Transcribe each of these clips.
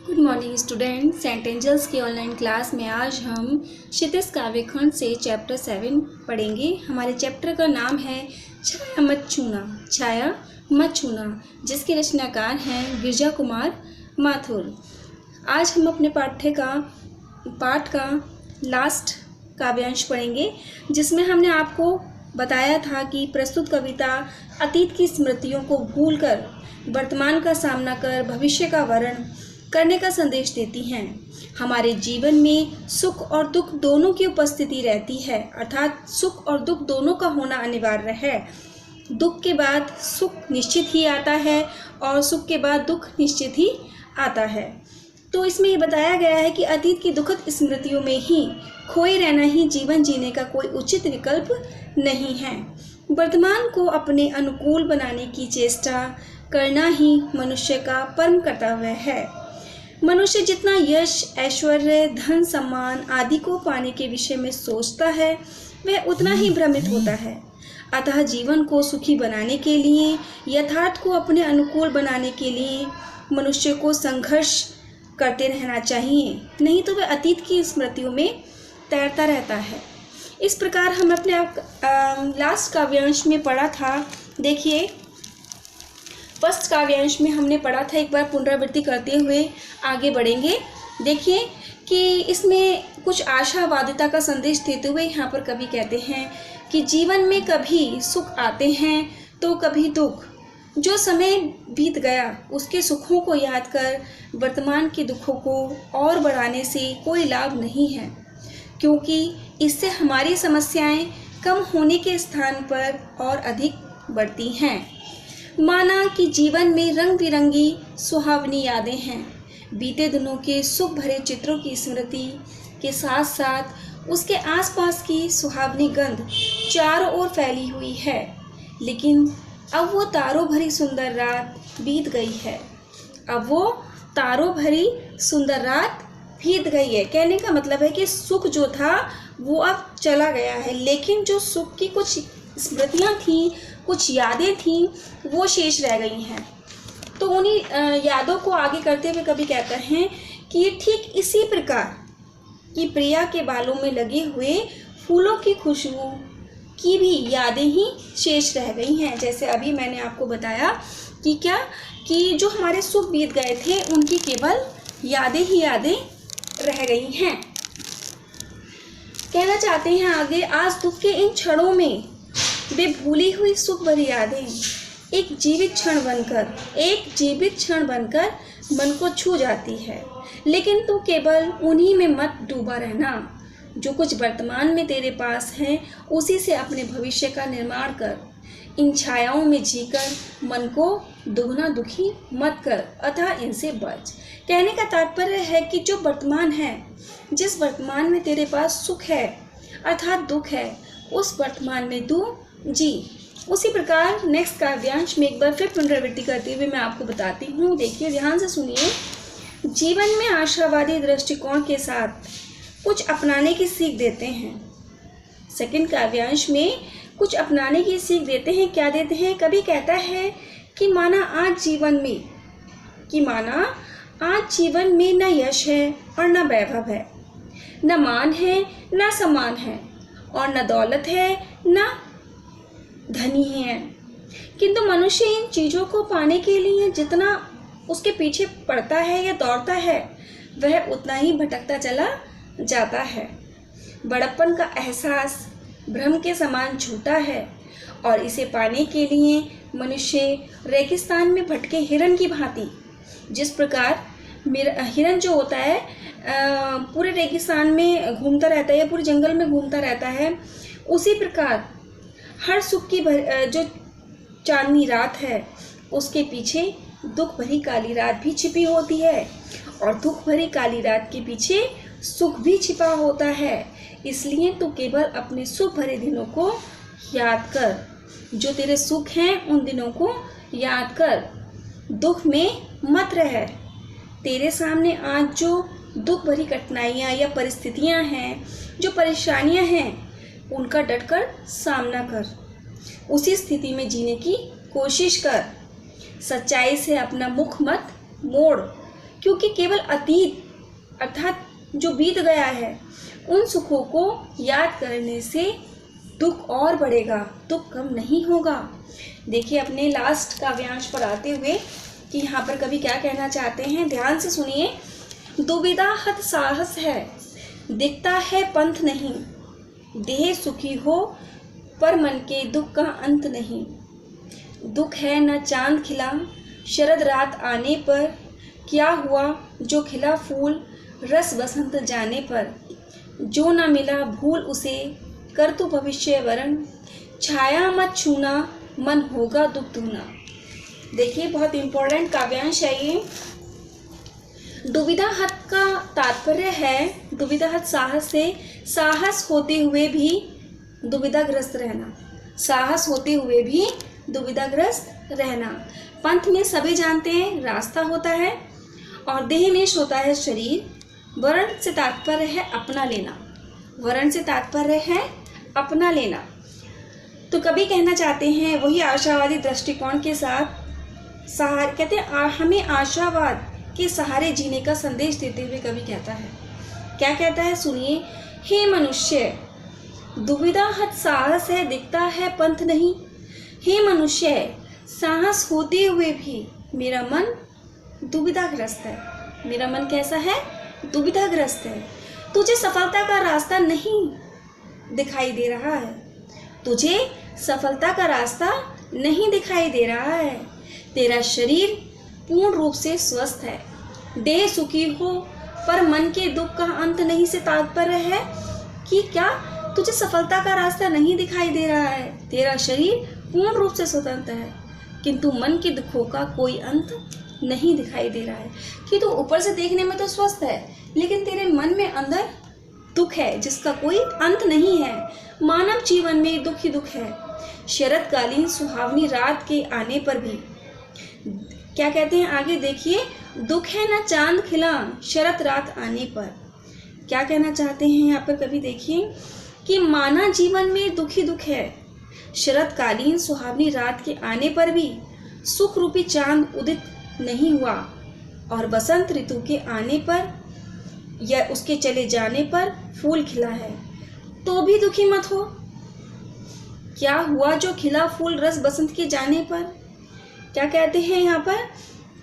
Good morning student. Saint Angels की online class में आज हम क्षितिज काव्यखंड से चैप्टर 7 पढ़ेंगे। हमारे चैप्टर का नाम है छाया मत छूना, छाया मत छूना, जिसके रचनाकार हैं गिरजा कुमार माथुर। आज हम अपने पाठ का लास्ट काव्यांश पढ़ेंगे, जिसमें हमने आपको बताया था कि प्रस्तुत कविता अतीत की स्मृतियों को भूलकर वर्तमान का सामना कर भविष्य का वर्ण करने का संदेश देती हैं। हमारे जीवन में सुख और दुख दोनों की उपस्थिति रहती है, अर्थात सुख और दुख दोनों का होना अनिवार्य है। दुख के बाद सुख निश्चित ही आता है और सुख के बाद दुख निश्चित ही आता है। तो इसमें ये बताया गया है कि अतीत की दुखद स्मृतियों में ही खोए रहना ही जीवन जीने का कोई उचित विकल्प नहीं है। वर्तमान को अपने अनुकूल बनाने की चेष्टा करना ही मनुष्य का परम कर्तव्य है। मनुष्य जितना यश, ऐश्वर्य, धन, सम्मान आदि को पाने के विषय में सोचता है, वह उतना ही भ्रमित होता है। अतः जीवन को सुखी बनाने के लिए, यथार्थ को अपने अनुकूल बनाने के लिए मनुष्य को संघर्ष करते रहना चाहिए, नहीं तो वह अतीत की स्मृतियों में तैरता रहता है। इस प्रकार हम अपने लास्ट काव्यांश में पढ़ा था। देखिए, फर्स्ट काव्यांश में हमने पढ़ा था, एक बार पुनरावृत्ति करते हुए आगे बढ़ेंगे। देखिए कि इसमें कुछ आशावादिता का संदेश देते हुए यहाँ पर कवि कहते हैं कि जीवन में कभी सुख आते हैं तो कभी दुख। जो समय बीत गया उसके सुखों को याद कर वर्तमान के दुखों को और बढ़ाने से कोई लाभ नहीं है, क्योंकि इससे हमारी समस्याएं कम होने के स्थान पर और अधिक बढ़ती हैं। माना कि जीवन में रंग बिरंगी सुहावनी यादें हैं, बीते दिनों के सुख भरे चित्रों की स्मृति के साथ साथ उसके आसपास की सुहावनी गंध चारों ओर फैली हुई है, लेकिन अब वो तारों भरी सुंदर रात बीत गई है। अब वो तारों भरी सुंदर रात बीत गई है। कहने का मतलब है कि सुख जो था वो अब चला गया है, लेकिन जो सुख की कुछ स्मृतियाँ थीं, कुछ यादें थीं, वो शेष रह गई हैं। तो उन्हीं यादों को आगे करते हुए कवि कहते हैं कि ये ठीक इसी प्रकार कि प्रिया के बालों में लगे हुए फूलों की खुशबू की भी यादें ही शेष रह गई हैं। जैसे अभी मैंने आपको बताया कि जो हमारे सुख बीत गए थे उनकी केवल यादें ही यादें रह गई हैं। कहना चाहते हैं आगे, आज दुख के इन क्षणों में वे भूली हुई सुख भरी यादें एक जीवित क्षण बनकर मन को छू जाती है। लेकिन तू केवल उन्हीं में मत डूबा रहना। जो कुछ वर्तमान में तेरे पास है उसी से अपने भविष्य का निर्माण कर। इन छायाओं में जीकर मन को दुगना दुखी मत कर, अतः इनसे बच। कहने का तात्पर्य है कि जो वर्तमान है, जिस वर्तमान में तेरे पास सुख है अर्थात दुख है, उस वर्तमान में तू जी। उसी प्रकार नेक्स्ट काव्यांश में एक बार फिर पुनरावृत्ति करते हुए मैं आपको बताती हूँ। देखिए, ध्यान से सुनिए। जीवन में आशावादी दृष्टिकोण के साथ कुछ अपनाने की सीख देते हैं। सेकंड काव्यांश में कुछ अपनाने की सीख देते हैं। क्या देते हैं? कवि कहता है कि माना आज जीवन में न यश है और न वैभव है, न मान है न सम्मान है, और न दौलत है न धनी है, किंतु मनुष्य इन चीज़ों को पाने के लिए जितना उसके पीछे पड़ता है या दौड़ता है, वह उतना ही भटकता चला जाता है। बड़प्पन का एहसास भ्रम के समान झूठा है, और इसे पाने के लिए मनुष्य रेगिस्तान में भटके हिरन की भांति, जिस प्रकार हिरन जो होता है पूरे रेगिस्तान में घूमता रहता है या पूरे जंगल में घूमता रहता है, उसी प्रकार हर सुख की जो चांदनी रात है उसके पीछे दुख भरी काली रात भी छिपी होती है, और दुख भरी काली रात के पीछे सुख भी छिपा होता है। इसलिए तो केवल अपने सुख भरे दिनों को याद कर। जो तेरे सुख हैं उन दिनों को याद कर, दुख में मत रह। तेरे सामने आज जो दुख भरी कठिनाइयाँ या परिस्थितियाँ हैं, जो परेशानियाँ हैं, उनका डटकर सामना कर। उसी स्थिति में जीने की कोशिश कर। सच्चाई से अपना मुख मत मोड़, क्योंकि केवल अतीत अर्थात जो बीत गया है उन सुखों को याद करने से दुख और बढ़ेगा, दुख कम नहीं होगा। देखिए अपने लास्ट काव्यांश पर आते हुए कि यहाँ पर कवि क्या कहना चाहते हैं, ध्यान से सुनिए। दुविधा हत साहस है, दिखता है पंथ नहीं, देह सुखी हो पर मन के दुख का अंत नहीं। दुख है न चांद खिला शरद रात आने पर, क्या हुआ जो खिला फूल रस बसंत जाने पर। जो न मिला भूल उसे कर तू भविष्य वरण, छाया मत छूना मन होगा दुख दूना। देखिए बहुत इम्पोर्टेंट काव्यांश है ये। दुविधा हत का तात्पर्य है, दुविधा हत साहस से साहस होते हुए भी दुविधाग्रस्त रहना, साहस होते हुए भी दुविधाग्रस्त रहना। पंथ में सभी जानते हैं रास्ता होता है और देहनेश होता है शरीर। वर्ण से तात्पर्य है अपना लेना, वर्ण से तात्पर्य है अपना लेना। तो कवि कहना चाहते हैं वही आशावादी दृष्टिकोण के साथ कहते हैं हमें आशावाद के सहारे जीने का संदेश देते हुए कवि कहता है, क्या कहता है सुनिए। हे मनुष्य दुविधा हत साहस है, दिखता है पंथ नहीं। हे मनुष्य साहस होते हुए भी मेरा मन दुविधाग्रस्त है, मेरा मन कैसा है, दुविधाग्रस्त है। तुझे सफलता का रास्ता नहीं दिखाई दे रहा है, तुझे सफलता का रास्ता नहीं दिखाई दे रहा है। तेरा शरीर पूर्ण रूप से स्वस्थ है, देह सुखी हो पर मन के दुख का अंत नहीं से तात्पर्य है कि क्या तुझे सफलता का रास्ता नहीं दिखाई दे रहा है। तेरा शरीर पूर्ण रूप से स्वतंत्र है किंतु मन के दुखों का कोई अंत नहीं दिखाई दे रहा है। कि तू ऊपर से देखने में तो स्वस्थ है लेकिन तेरे मन में अंदर दुख है जिसका कोई अंत नहीं है। मानव जीवन में दुख ही दुख है। शरतकालीन सुहावनी रात के आने पर भी क्या कहते हैं आगे देखिए, दुख है ना चांद खिला शरत रात आने पर। क्या कहना चाहते हैं यहाँ पर कभी देखिए कि मानव जीवन में दुख ही दुख है। शरतकालीन सुहावनी रात के आने पर भी सुख रूपी चांद उदित नहीं हुआ और बसंत ऋतु के आने पर या उसके चले जाने पर फूल खिला है, तो भी दुखी मत हो। क्या हुआ जो खिला फूल रस बसंत के जाने पर। क्या कहते हैं यहाँ पर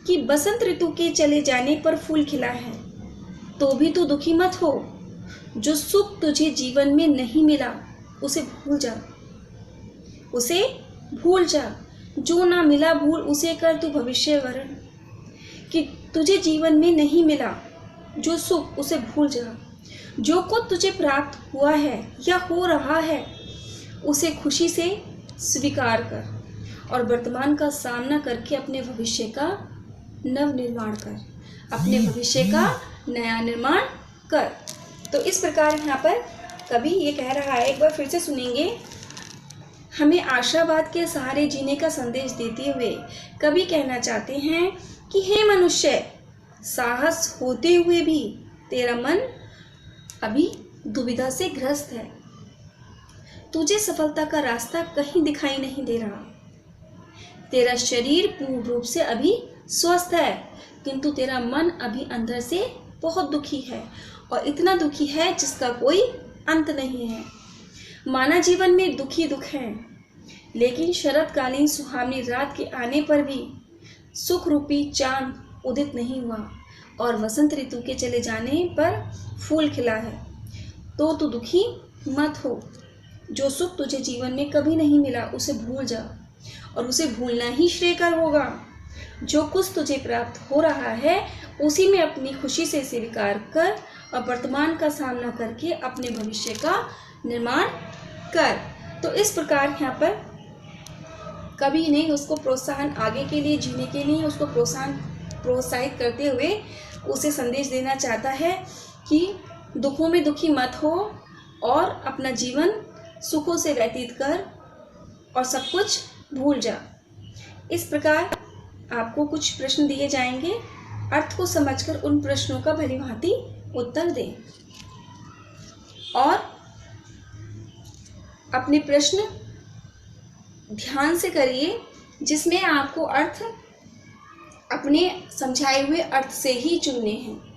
कि बसंत ऋतु के चले जाने पर फूल खिला है, तो भी तू दुखी मत हो। जो सुख तुझे जीवन में नहीं मिला उसे भूल जा, उसे भूल जा। जो ना मिला भूल उसे कर तू भविष्य वरण। कि तुझे जीवन में नहीं मिला जो सुख उसे भूल जा। जो कुछ तुझे प्राप्त हुआ है या हो रहा है उसे खुशी से स्वीकार कर और वर्तमान का सामना करके अपने भविष्य का नव निर्माण कर, अपने भविष्य का नया निर्माण कर। तो इस प्रकार यहाँ पर कवि ये कह रहा है, एक बार फिर से सुनेंगे। हमें आशावाद के सहारे जीने का संदेश देते हुए कवि कहना चाहते हैं कि हे मनुष्य साहस होते हुए भी तेरा मन अभी दुविधा से ग्रस्त है, तुझे सफलता का रास्ता कहीं दिखाई नहीं दे रहा। तेरा शरीर पूर्ण रूप से अभी स्वस्थ है किंतु तेरा मन अभी अंदर से बहुत दुखी है और इतना दुखी है जिसका कोई अंत नहीं है। मानव जीवन में दुखी दुख है लेकिन शरतकालीन सुहावनी रात के आने पर भी सुख रूपी चांद उदित नहीं हुआ और वसंत ऋतु के चले जाने पर फूल खिला है, तो तू दुखी मत हो। जो सुख तुझे जीवन में कभी नहीं मिला उसे भूल जा और उसे भूलना ही श्रेयकर होगा। जो कुछ तुझे प्राप्त हो रहा है उसी में अपनी खुशी से स्वीकार कर और वर्तमान का सामना करके अपने भविष्य का निर्माण कर। तो इस प्रकार यहाँ पर कवि ने उसको प्रोत्साहन, आगे के लिए जीने के लिए उसको प्रोत्साहित करते हुए उसे संदेश देना चाहता है कि दुखों में दुखी मत हो और अपना जीवन सुखों से व्यतीत कर और सब कुछ भूल जा। इस प्रकार आपको कुछ प्रश्न दिए जाएंगे, अर्थ को समझकर उन प्रश्नों का भलीभांति उत्तर दें और अपने प्रश्न ध्यान से करिए जिसमें आपको अर्थ अपने समझाए हुए अर्थ से ही चुनने हैं।